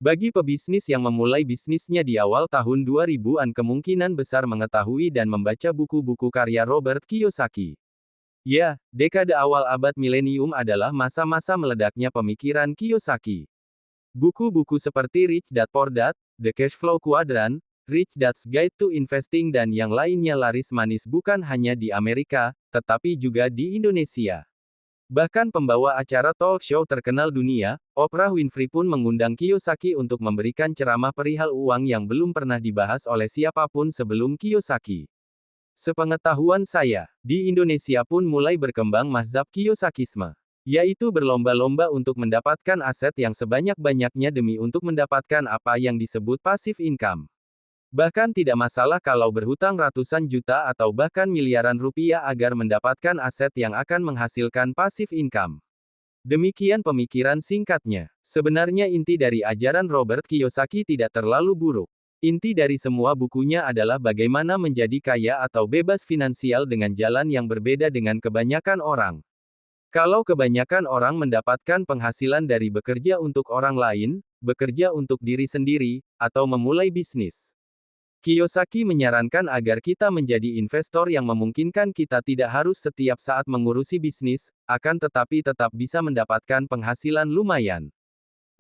Bagi pebisnis yang memulai bisnisnya di awal tahun 2000-an kemungkinan besar mengetahui dan membaca buku-buku karya Robert Kiyosaki. Ya, dekade awal abad milenium adalah masa-masa meledaknya pemikiran Kiyosaki. Buku-buku seperti Rich Dad Poor Dad, The Cash Flow Quadrant, Rich Dad's Guide to Investing dan yang lainnya laris manis bukan hanya di Amerika, tetapi juga di Indonesia. Bahkan pembawa acara talk show terkenal dunia, Oprah Winfrey pun mengundang Kiyosaki untuk memberikan ceramah perihal uang yang belum pernah dibahas oleh siapapun sebelum Kiyosaki. Sepengetahuan saya, di Indonesia pun mulai berkembang mazhab Kiyosakisme, yaitu berlomba-lomba untuk mendapatkan aset yang sebanyak-banyaknya demi untuk mendapatkan apa yang disebut passive income. Bahkan tidak masalah kalau berhutang ratusan juta atau bahkan miliaran rupiah agar mendapatkan aset yang akan menghasilkan passive income. Demikian pemikiran singkatnya. Sebenarnya inti dari ajaran Robert Kiyosaki tidak terlalu buruk. Inti dari semua bukunya adalah bagaimana menjadi kaya atau bebas finansial dengan jalan yang berbeda dengan kebanyakan orang. Kalau kebanyakan orang mendapatkan penghasilan dari bekerja untuk orang lain, bekerja untuk diri sendiri, atau memulai bisnis. Kiyosaki menyarankan agar kita menjadi investor yang memungkinkan kita tidak harus setiap saat mengurusi bisnis, akan tetapi tetap bisa mendapatkan penghasilan lumayan.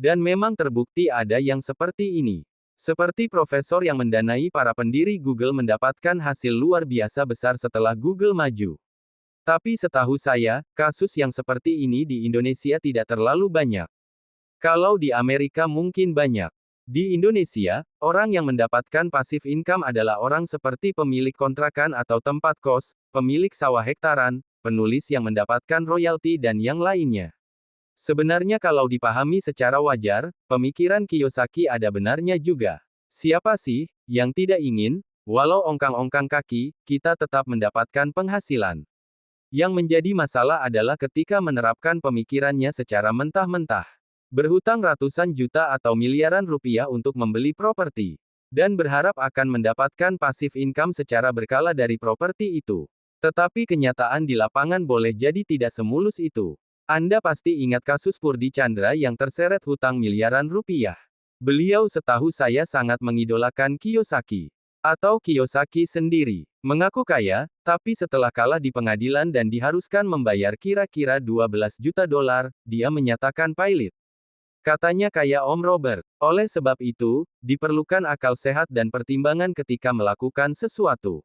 Dan memang terbukti ada yang seperti ini. Seperti profesor yang mendanai para pendiri Google mendapatkan hasil luar biasa besar setelah Google maju. Tapi setahu saya, kasus yang seperti ini di Indonesia tidak terlalu banyak. Kalau di Amerika mungkin banyak. Di Indonesia, orang yang mendapatkan passive income adalah orang seperti pemilik kontrakan atau tempat kos, pemilik sawah hektaran, penulis yang mendapatkan royalti dan yang lainnya. Sebenarnya kalau dipahami secara wajar, pemikiran Kiyosaki ada benarnya juga. Siapa sih yang tidak ingin, walau ongkang-ongkang kaki, kita tetap mendapatkan penghasilan? Yang menjadi masalah adalah ketika menerapkan pemikirannya secara mentah-mentah. Berhutang ratusan juta atau miliaran rupiah untuk membeli properti. Dan berharap akan mendapatkan passive income secara berkala dari properti itu. Tetapi kenyataan di lapangan boleh jadi tidak semulus itu. Anda pasti ingat kasus Purdi Chandra yang terseret hutang miliaran rupiah. Beliau setahu saya sangat mengidolakan Kiyosaki. Atau Kiyosaki sendiri. Mengaku kaya, tapi setelah kalah di pengadilan dan diharuskan membayar kira-kira 12 juta dolar, dia menyatakan pailit. Katanya kaya Om Robert. Oleh sebab itu, diperlukan akal sehat dan pertimbangan ketika melakukan sesuatu.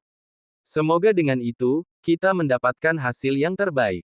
Semoga dengan itu, kita mendapatkan hasil yang terbaik.